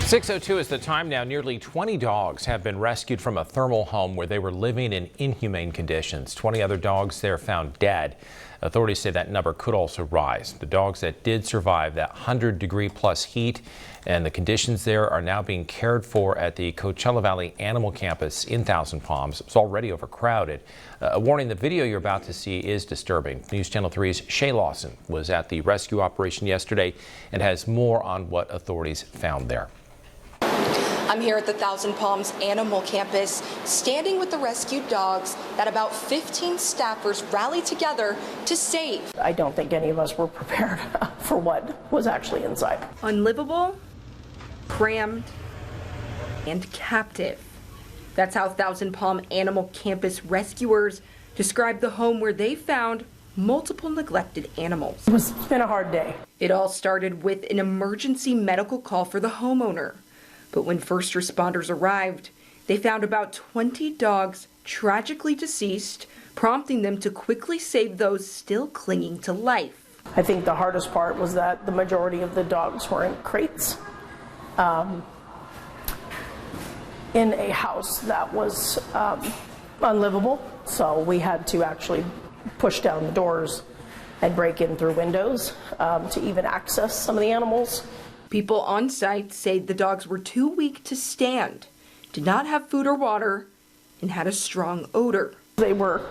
6:02 is the time now. Nearly 20 dogs have been rescued from a thermal home where they were living in inhumane conditions. 20 other dogs there found dead. Authorities say that number could also rise. The dogs that did survive that 100-degree-plus heat and the conditions there are now being cared for at the Coachella Valley Animal Campus in Thousand Palms. It's already overcrowded. A warning, the video you're about to see is disturbing. News Channel 3's Shay Lawson was at the rescue operation yesterday and has more on what authorities found there. I'm here at the Thousand Palms Animal Campus, standing with the rescued dogs that about 15 staffers rallied together to save. I don't think any of us were prepared for what was actually inside. Unlivable, crammed, and captive. That's how Thousand Palm Animal Campus rescuers described the home where they found multiple neglected animals. It's been a hard day. It all started with an emergency medical call for the homeowner. But when first responders arrived, they found about 20 dogs tragically deceased, prompting them to quickly save those still clinging to life. I think the hardest part was that the majority of the dogs were in crates in a house that was unlivable. So we had to actually push down the doors and break in through windows to even access some of the animals. People on site say the dogs were too weak to stand, did not have food or water, and had a strong odor. They were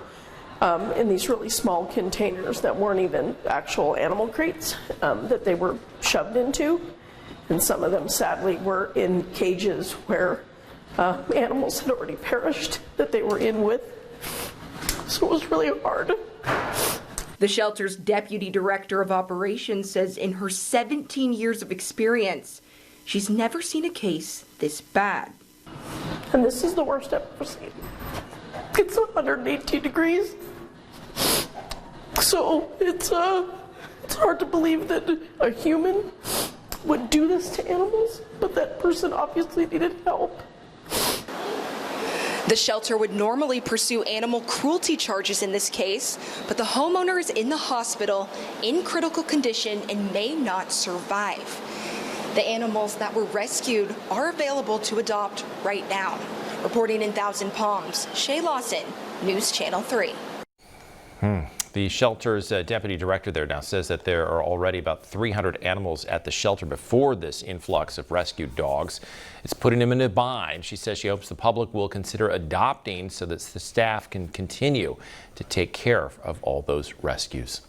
in these really small containers that weren't even actual animal crates that they were shoved into. And some of them sadly were in cages where animals had already perished that they were in with. So it was really hard. The shelter's deputy director of operations says in her 17 years of experience, she's never seen a case this bad. And this is the worst I've ever seen. It's 118 degrees. So it's hard to believe that a human would do this to animals, but that person obviously needed help. The shelter would normally pursue animal cruelty charges in this case, but the homeowner is in the hospital in critical condition and may not survive. The animals that were rescued are available to adopt right now. Reporting in Thousand Palms, Shay Lawson, News Channel 3. The shelter's deputy director there now says that there are already about 300 animals at the shelter before this influx of rescued dogs. It's putting them in a bind. She says she hopes the public will consider adopting so that the staff can continue to take care of all those rescues.